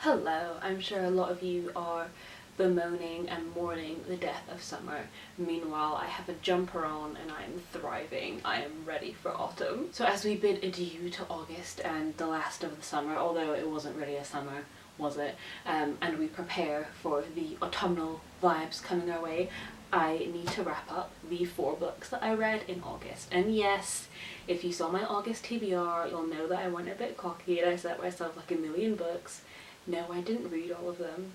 Hello, I'm sure a lot of you are bemoaning and mourning the death of summer. Meanwhile, I have a jumper on and I'm thriving. I am ready for autumn. So as we bid adieu to August and the last of the summer, although it wasn't really a summer, was it? And we prepare for the autumnal vibes coming our way, I need to wrap up the 4 books that I read in August. And yes, if you saw my August TBR, you'll know that I went a bit cocky and I set myself like 1,000,000 books. No, I didn't read all of them,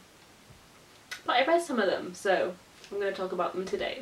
but I read some of them, so I'm going to talk about them today.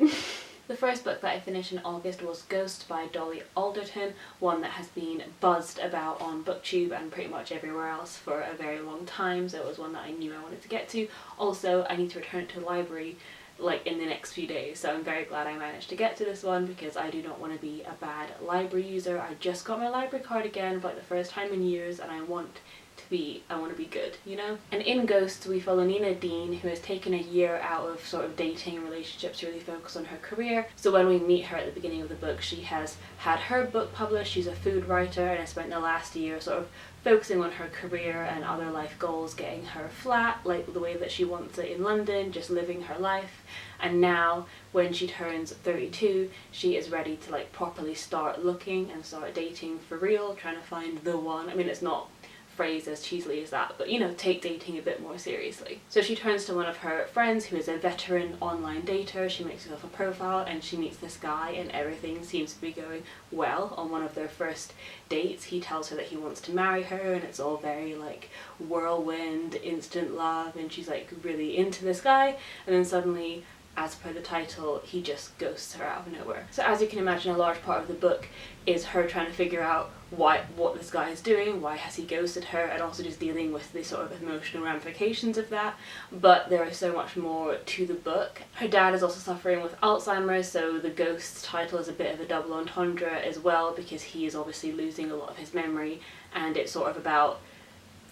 The first book that I finished in August was Ghost by Dolly Alderton, one that has been buzzed about on BookTube and pretty much everywhere else for a very long time, so it was one that I knew I wanted to get to. Also, I need to return it to the library like in the next few days, so I'm very glad I managed to get to this one because I do not want to be a bad library user. I just got my library card again for like the first time in years and I want to be good, you know? And in Ghosts we follow Nina Dean, who has taken a year out of sort of dating and relationships to really focus on her career. So when we meet her at the beginning of the book, she has had her book published, she's a food writer, and has spent the last year sort of focusing on her career and other life goals, getting her flat like the way that she wants it in London, just living her life. And now when she turns 32, she is ready to like properly start looking and start dating for real, trying to find the one. I mean, it's not phrased as cheesily as that, but you know, take dating a bit more seriously. So she turns to one of her friends who is a veteran online dater. She makes herself a profile and she meets this guy and everything seems to be going well. On one of their first dates, he tells her that he wants to marry her and it's all very like whirlwind, instant love, and she's like really into this guy, and then suddenly, as per the title, he just ghosts her out of nowhere. So as you can imagine, a large part of the book is her trying to figure out what this guy is doing, why has he ghosted her, and also just dealing with the sort of emotional ramifications of that. But there is so much more to the book. Her dad is also suffering with Alzheimer's, so the Ghosts title is a bit of a double entendre as well, because he is obviously losing a lot of his memory, and it's sort of about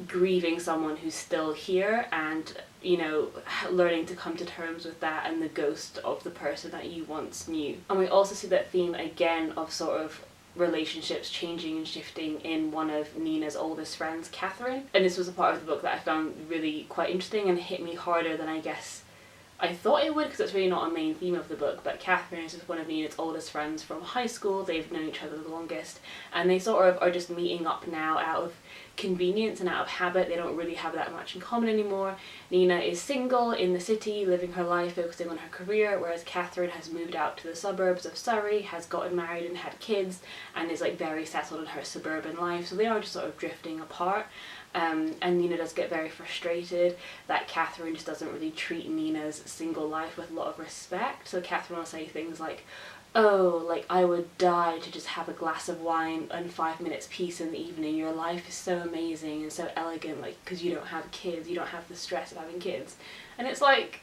grieving someone who's still here and, you know, learning to come to terms with that and the ghost of the person that you once knew. And we also see that theme again of sort of relationships changing and shifting in one of Nina's oldest friends, Catherine. And this was a part of the book that I found really quite interesting and hit me harder than I guess I thought it would, because it's really not a main theme of the book. But Catherine is just one of Nina's oldest friends from high school. They've known each other the longest, and they sort of are just meeting up now out of convenience and out of habit. They don't really have that much in common anymore. Nina is single in the city, living her life, focusing on her career, whereas Catherine has moved out to the suburbs of Surrey, has gotten married and had kids, and is like very settled in her suburban life. So they are just sort of drifting apart. And Nina does get very frustrated that Catherine just doesn't really treat Nina's single life with a lot of respect. So Catherine will say things like, oh, like I would die to just have a glass of wine and 5 minutes peace in the evening. Your life is so amazing and so elegant, like, because you don't have kids, you don't have the stress of having kids. And it's like,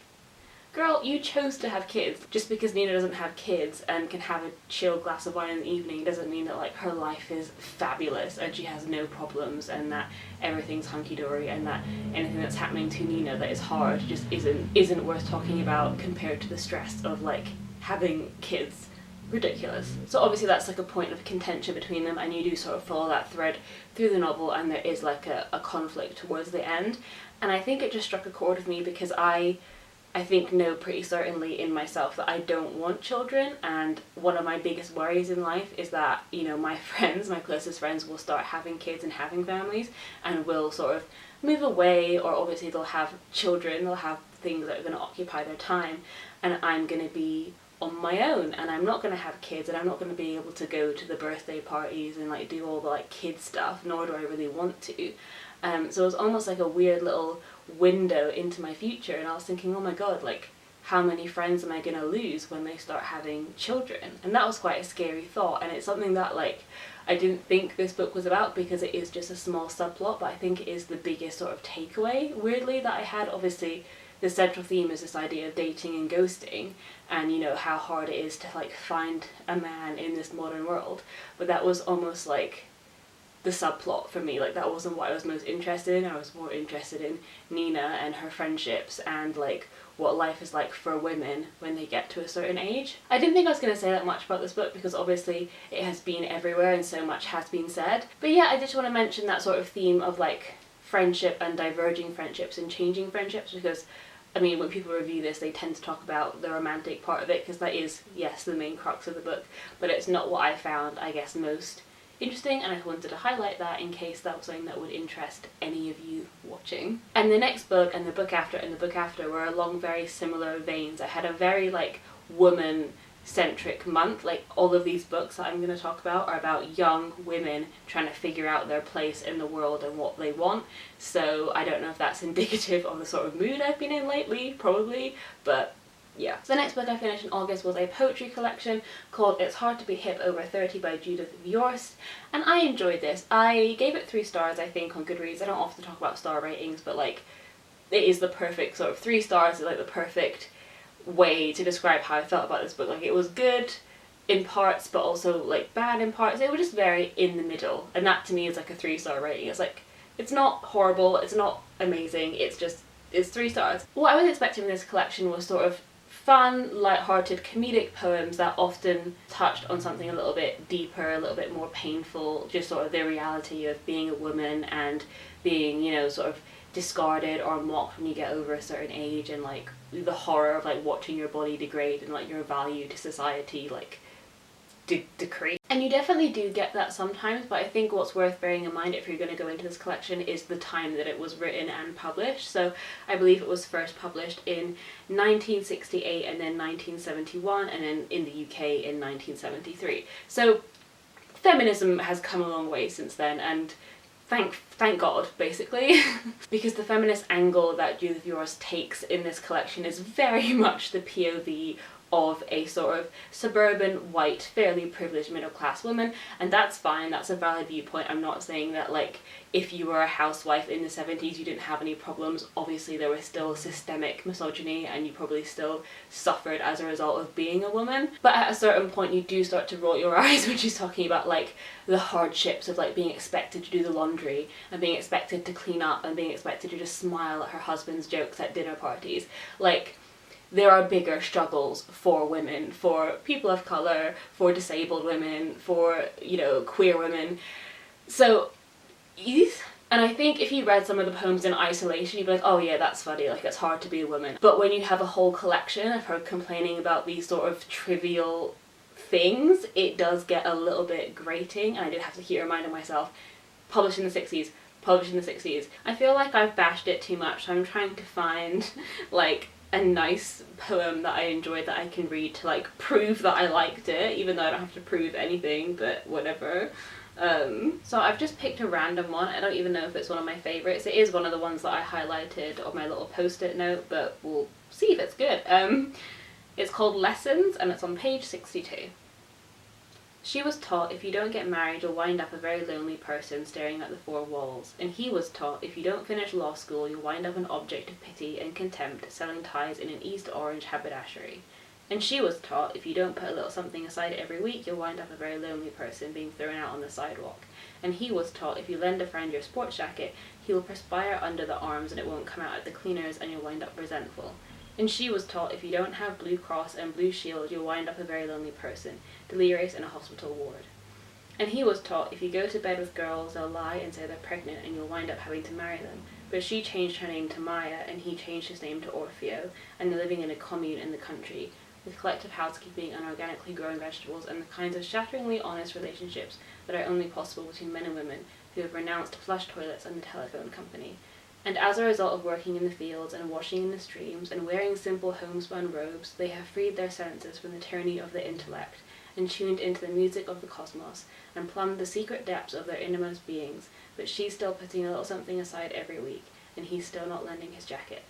girl, you chose to have kids. Just because Nina doesn't have kids and can have a chill glass of wine in the evening doesn't mean that like her life is fabulous and she has no problems and that everything's hunky-dory and that anything that's happening to Nina that is hard just isn't worth talking about compared to the stress of like having kids. Ridiculous. So obviously that's like a point of contention between them, and you do sort of follow that thread through the novel, and there is like a conflict towards the end. And I think it just struck a chord with me because I think know pretty certainly in myself that I don't want children, and one of my biggest worries in life is that, you know, my friends, my closest friends, will start having kids and having families and will sort of move away, or obviously they'll have children, they'll have things that are going to occupy their time, and I'm going to be on my own and I'm not going to have kids and I'm not going to be able to go to the birthday parties and like do all the like kid stuff, nor do I really want to. So it was almost like a weird little window into my future, and I was thinking, oh my god, like how many friends am I going to lose when they start having children? And that was quite a scary thought, and it's something that like I didn't think this book was about because it is just a small subplot, but I think it is the biggest sort of takeaway, weirdly, that I had. Obviously the central theme is this idea of dating and ghosting, and you know how hard it is to like find a man in this modern world, but that was almost like the subplot for me. Like that wasn't what I was most interested in. I was more interested in Nina and her friendships and like what life is like for women when they get to a certain age. I didn't think I was going to say that much about this book because obviously it has been everywhere and so much has been said, but yeah, I just want to mention that sort of theme of like friendship and diverging friendships and changing friendships, because I mean, when people review this, they tend to talk about the romantic part of it, because that is, yes, the main crux of the book, but it's not what I found, I guess, most interesting, and I wanted to highlight that in case that was something that would interest any of you watching. And the next book, and the book after, and the book after were along very similar veins. I had a very, like, woman-centric month. Like, all of these books that I'm going to talk about are about young women trying to figure out their place in the world and what they want. So I don't know if that's indicative of the sort of mood I've been in lately, probably, but yeah. So the next book I finished in August was a poetry collection called It's Hard to Be Hip Over 30 by Judith, and I enjoyed this. I gave it 3 stars, I think, on Goodreads. I don't often talk about star ratings, but like, it is the perfect sort of 3 stars, is like the perfect way to describe how I felt about this book. Like, it was good in parts, but also like bad in parts. It was just very in the middle, and that to me is like a 3-star rating. It's like, it's not horrible, it's not amazing, it's 3 stars. What I was expecting in this collection was sort of fun, light-hearted, comedic poems that often touched on something a little bit deeper, a little bit more painful, just sort of the reality of being a woman and being, you know, sort of discarded or mocked when you get over a certain age, and like the horror of like watching your body degrade and like your value to society like decrease. And you definitely do get that sometimes, but I think what's worth bearing in mind if you're going to go into this collection is the time that it was written and published. So I believe it was first published in 1968 and then 1971, and then in the UK in 1973. So feminism has come a long way since then, and thank God, basically, because the feminist angle that Judith takes in this collection is very much the POV of a sort of suburban, white, fairly privileged middle-class woman, and that's fine, that's a valid viewpoint. I'm not saying that, like, if you were a housewife in the 70s you didn't have any problems. Obviously there was still systemic misogyny, and you probably still suffered as a result of being a woman, but at a certain point you do start to roll your eyes when she's talking about, like, the hardships of, like, being expected to do the laundry, and being expected to clean up, and being expected to just smile at her husband's jokes at dinner parties. Like, there are bigger struggles for women, for people of colour, for disabled women, for, you know, queer women. So, and I think if you read some of the poems in isolation, you'd be like, oh yeah, that's funny, like, it's hard to be a woman. But when you have a whole collection of her complaining about these sort of trivial things, it does get a little bit grating, and I did have to keep reminding myself, published in the 60s, published in the 60s. I feel like I've bashed it too much, so I'm trying to find, like, a nice poem that I enjoyed that I can read to, like, prove that I liked it, even though I don't have to prove anything, but whatever. So I've just picked a random one. I don't even know if it's one of my favourites. It is one of the ones that I highlighted on my little post-it note, but we'll see if it's good. It's called Lessons, and it's on page 62. She was taught if you don't get married you'll wind up a very lonely person staring at the 4 walls, and he was taught if you don't finish law school you'll wind up an object of pity and contempt selling ties in an East Orange haberdashery. And she was taught if you don't put a little something aside every week you'll wind up a very lonely person being thrown out on the sidewalk. And he was taught if you lend a friend your sports jacket he will perspire under the arms and it won't come out at the cleaners and you'll wind up resentful. And she was taught if you don't have Blue Cross and Blue Shield you'll wind up a very lonely person, delirious in a hospital ward. And he was taught if you go to bed with girls they'll lie and say they're pregnant and you'll wind up having to marry them. But she changed her name to Maya and he changed his name to Orfeo, and they're living in a commune in the country, with collective housekeeping and organically growing vegetables and the kinds of shatteringly honest relationships that are only possible between men and women who have renounced flush toilets and the telephone company. And as a result of working in the fields and washing in the streams and wearing simple homespun robes, they have freed their senses from the tyranny of the intellect and tuned into the music of the cosmos and plumbed the secret depths of their innermost beings, but she's still putting a little something aside every week, and he's still not lending his jacket,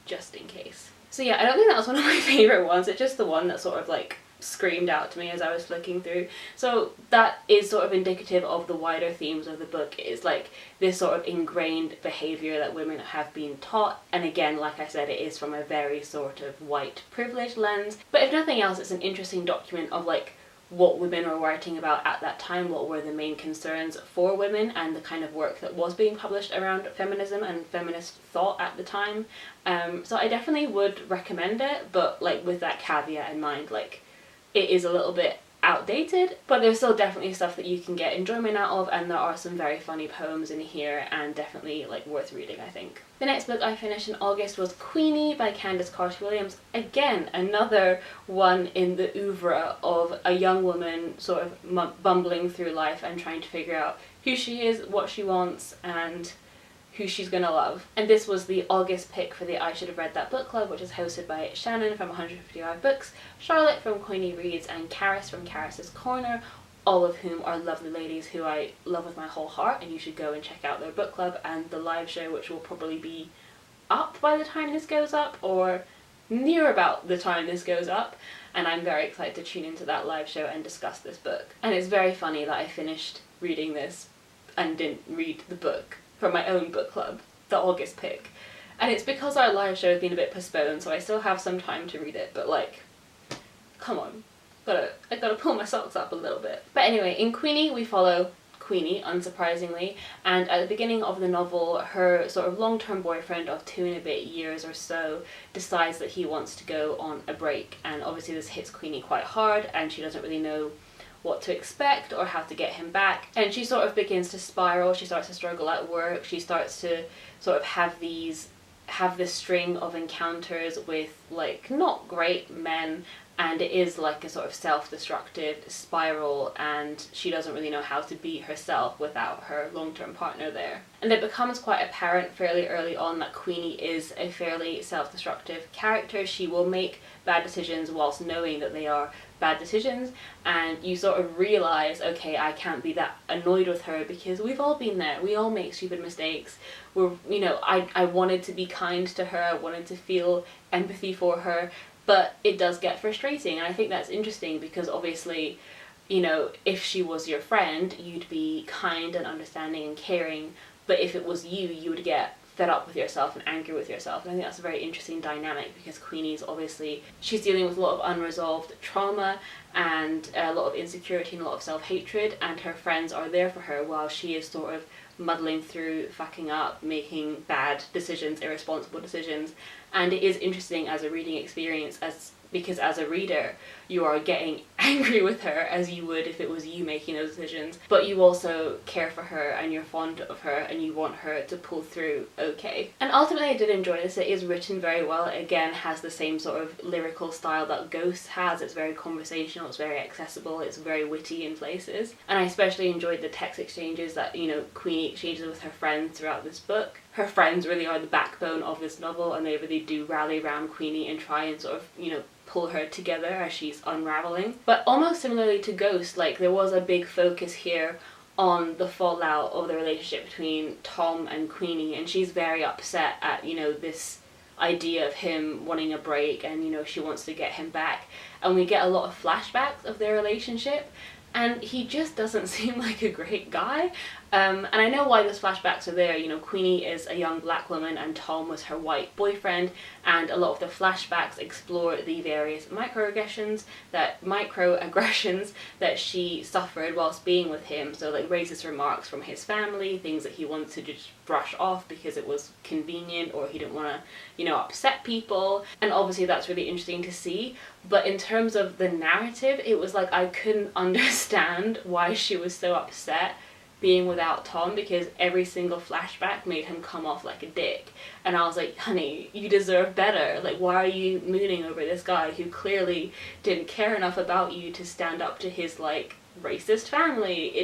just in case. So yeah, I don't think that was one of my favourite ones. It's just the one that sort of like screamed out to me as I was flicking through. So that is sort of indicative of the wider themes of the book. It's like this sort of ingrained behaviour that women have been taught, and again, like I said, it is from a very sort of white privilege lens, but if nothing else it's an interesting document of like what women were writing about at that time, what were the main concerns for women, and the kind of work that was being published around feminism and feminist thought at the time. So I definitely would recommend it, but like with that caveat in mind, like it is a little bit outdated, but there's still definitely stuff that you can get enjoyment out of, and there are some very funny poems in here and definitely like worth reading, I think. The next book I finished in August was Queenie by Candace Williams. Again, another one in the oeuvre of a young woman sort of bumbling through life and trying to figure out who she is, what she wants, and who she's gonna love. And this was the August pick for the I Should Have Read That book club, which is hosted by Shannon from 155 Books, Charlotte from Queenie Reads, and Karis from Karis's Corner, all of whom are lovely ladies who I love with my whole heart, and you should go and check out their book club and the live show, which will probably be up by the time this goes up, or near about the time this goes up, and I'm very excited to tune into that live show and discuss this book. And it's very funny that I finished reading this and didn't read the book from my own book club, the August pick. And it's because our live show has been a bit postponed, so I still have some time to read it, but like, come on. I gotta pull my socks up a little bit. But anyway, in Queenie we follow Queenie, unsurprisingly, and at the beginning of the novel, her sort of long-term boyfriend of 2 and a bit years or so decides that he wants to go on a break, and obviously this hits Queenie quite hard, and she doesn't really know what to expect or how to get him back, and she sort of begins to spiral. She starts to struggle at work, she starts to sort of have this string of encounters with like not great men, and it is like a sort of self-destructive spiral, and she doesn't really know how to be herself without her long-term partner there. And it becomes quite apparent fairly early on that Queenie is a fairly self-destructive character. She will make bad decisions whilst knowing that they are bad decisions, and you sort of realize, okay, I can't be that annoyed with her because we've all been there, we all make stupid mistakes. I wanted to be kind to her, I wanted to feel empathy for her, but it does get frustrating, and I think that's interesting because obviously, if she was your friend, you'd be kind and understanding and caring, but if it was you, you would get fed up with yourself and angry with yourself. And I think that's a very interesting dynamic because Queenie's obviously, she's dealing with a lot of unresolved trauma and a lot of insecurity and a lot of self-hatred, and her friends are there for her while she is sort of muddling through, fucking up, making bad decisions, irresponsible decisions. And it is interesting as a reading experience because as a reader you are getting angry with her as you would if it was you making those decisions, but you also care for her and you're fond of her and you want her to pull through okay. And ultimately I did enjoy this. It is written very well. It again has the same sort of lyrical style that Ghost has. It's very conversational, it's very accessible, it's very witty in places, and I especially enjoyed the text exchanges that Queenie exchanges with her friends throughout this book. Her friends really are the backbone of this novel, and they really do rally around Queenie and try and sort of pull her together as she's unraveling. But almost similarly to Ghost, like there was a big focus here on the fallout of the relationship between Tom and Queenie, and she's very upset at this idea of him wanting a break, and she wants to get him back, and we get a lot of flashbacks of their relationship, and he just doesn't seem like a great guy. And I know why those flashbacks are there. Queenie is a young black woman and Tom was her white boyfriend, and a lot of the flashbacks explore the various microaggressions that she suffered whilst being with him. So like racist remarks from his family, things that he wanted to just brush off because it was convenient or he didn't want to, upset people. And obviously that's really interesting to see. But in terms of the narrative, it was like I couldn't understand why she was so upset being without Tom, because every single flashback made him come off like a dick. And I was like, honey, you deserve better. Like, why are you mooning over this guy who clearly didn't care enough about you to stand up to his like racist family?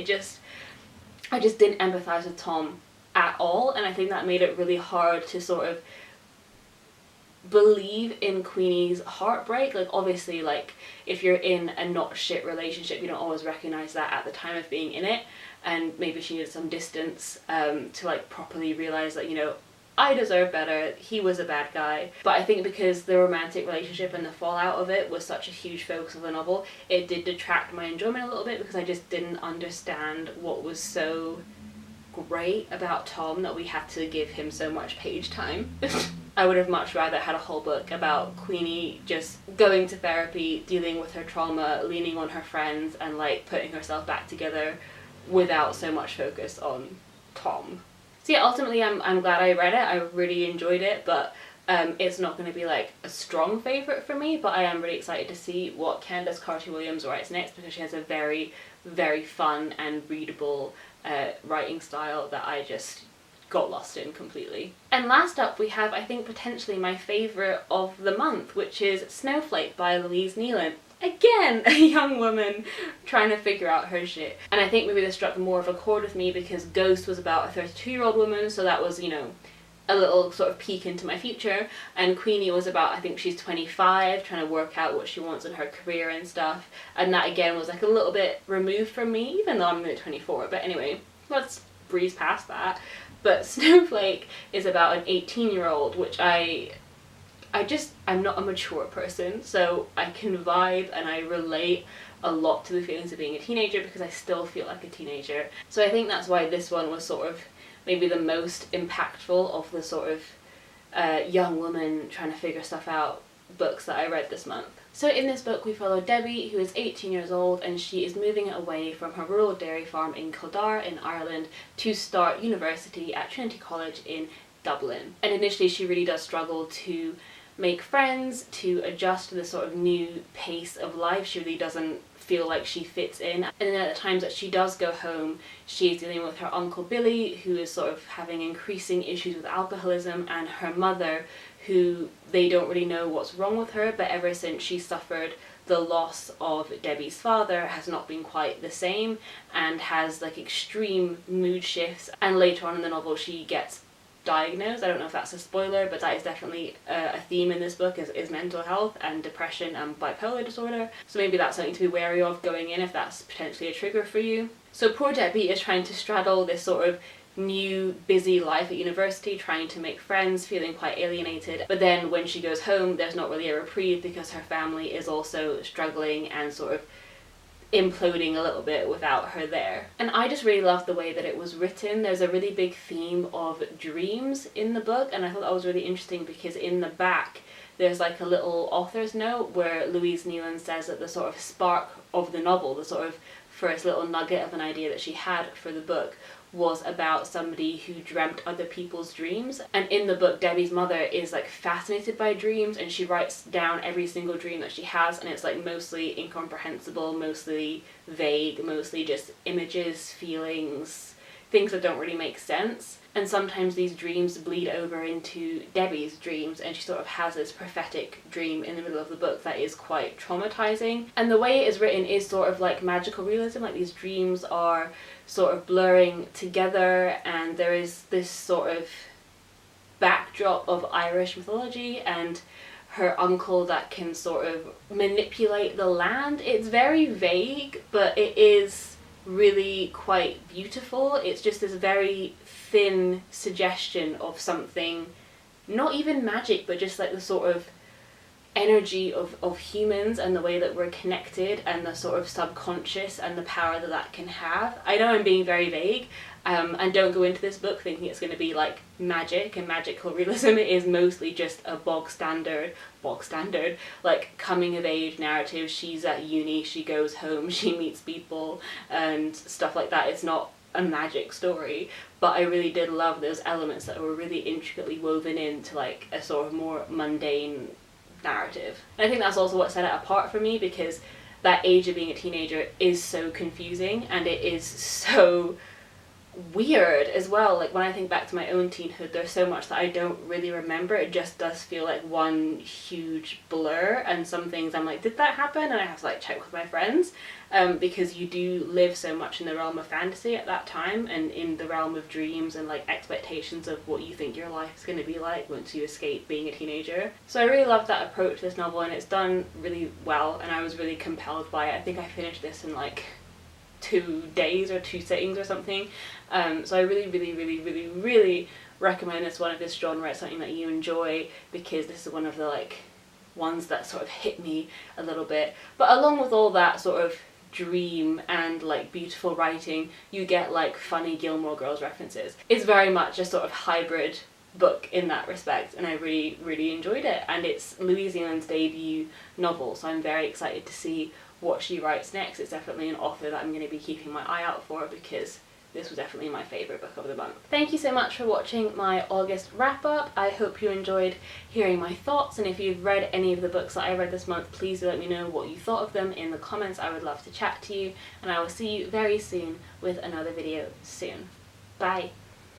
I just didn't empathize with Tom at all, and I think that made it really hard to sort of believe in Queenie's heartbreak. Like obviously, like if you're in a not shit relationship, you don't always recognize that at the time of being in it, and maybe she needed some distance to like properly realize that I deserve better, he was a bad guy. But I think because the romantic relationship and the fallout of it was such a huge focus of the novel, it did detract my enjoyment a little bit, because I just didn't understand what was so great about Tom that we had to give him so much page time. I would have much rather had a whole book about Queenie just going to therapy, dealing with her trauma, leaning on her friends, and like putting herself back together without so much focus on Tom. So yeah, ultimately I'm glad I read it. I really enjoyed it, but It's not going to be like a strong favourite for me, but I am really excited to see what Candace Carty-Williams writes next, because she has a very, very fun and readable writing style that I just got lost in completely. And last up we have, I think, potentially my favourite of the month, which is Snowflake by Louise Neyland. Again, a young woman trying to figure out her shit. And I think maybe this struck more of a chord with me because Ghost was about a 32-year-old woman, so that was, you know, a little sort of peek into my future. And Queenie was about, I think she's 25, trying to work out what she wants in her career and stuff. And that again was like a little bit removed from me, even though I'm only 24. But anyway, let's breeze past that. But Snowflake is about an 18-year-old, which I'm not a mature person, so I can vibe and I relate a lot to the feelings of being a teenager because I still feel like a teenager. So I think that's why this one was sort of maybe the most impactful of the sort of young woman trying to figure stuff out books that I read this month. So in this book we follow Debbie, who is 18 years old, and she is moving away from her rural dairy farm in Kildare in Ireland to start university at Trinity College in Dublin. And initially she really does struggle to make friends, to adjust to the sort of new pace of life. She really doesn't feel like she fits in. And then at the times that she does go home, she's dealing with her uncle Billy, who is sort of having increasing issues with alcoholism, and her mother, who they don't really know what's wrong with her, but ever since she suffered the loss of Debbie's father has not been quite the same and has like extreme mood shifts. And later on in the novel she gets diagnosed. I don't know if that's a spoiler, but that is definitely a theme in this book, is mental health and depression and bipolar disorder. So maybe that's something to be wary of going in if that's potentially a trigger for you. So poor Debbie is trying to straddle this sort of new busy life at university, trying to make friends, feeling quite alienated, but then when she goes home there's not really a reprieve because her family is also struggling and sort of imploding a little bit without her there. And I just really loved the way that it was written. There's a really big theme of dreams in the book, and I thought that was really interesting because in the back there's like a little author's note where Louise Neyland says that the sort of spark of the novel, the sort of first little nugget of an idea that she had for the book, was about somebody who dreamt other people's dreams. And in the book Debbie's mother is like fascinated by dreams, and she writes down every single dream that she has, and it's like mostly incomprehensible, mostly vague, mostly just images, feelings, things that don't really make sense. And sometimes these dreams bleed over into Debbie's dreams, and she sort of has this prophetic dream in the middle of the book that is quite traumatizing. And the way it is written is sort of like magical realism, like these dreams are sort of blurring together, and there is this sort of backdrop of Irish mythology and her uncle that can sort of manipulate the land. It's very vague, but it is really quite beautiful. It's just this very thin suggestion of something, not even magic, but just like the sort of energy of humans and the way that we're connected and the sort of subconscious and the power that that can have. I know I'm being very vague, and don't go into this book thinking it's going to be like magic and magical realism. It is mostly just a bog standard like coming of age narrative. She's at uni, she goes home, she meets people and stuff like that. It's not a magic story, but I really did love those elements that were really intricately woven into like a sort of more mundane narrative. And I think that's also what set it apart for me, because that age of being a teenager is so confusing and it is so weird as well. Like when I think back to my own teenhood, there's so much that I don't really remember. It just does feel like one huge blur, and some things I'm like, did that happen? And I have to like check with my friends, because you do live so much in the realm of fantasy at that time and in the realm of dreams and like expectations of what you think your life is going to be like once you escape being a teenager. So I really loved that approach to this novel, and it's done really well, and I was really compelled by it. I think I finished this in like 2 days or 2 sittings or something. So I really recommend this one if this genre is something that you enjoy, because this is one of the like ones that sort of hit me a little bit. But along with all that sort of dream and like beautiful writing, you get like funny Gilmore Girls references. It's very much a sort of hybrid book in that respect, and I really enjoyed it. And it's Louise Neyland's debut novel, so I'm very excited to see what she writes next. It's definitely an author that I'm going to be keeping my eye out for, because this was definitely my favourite book of the month. Thank you so much for watching my August wrap up. I hope you enjoyed hearing my thoughts, and if you've read any of the books that I read this month, please do let me know what you thought of them in the comments. I would love to chat to you, and I will see you very soon with another video soon. Bye!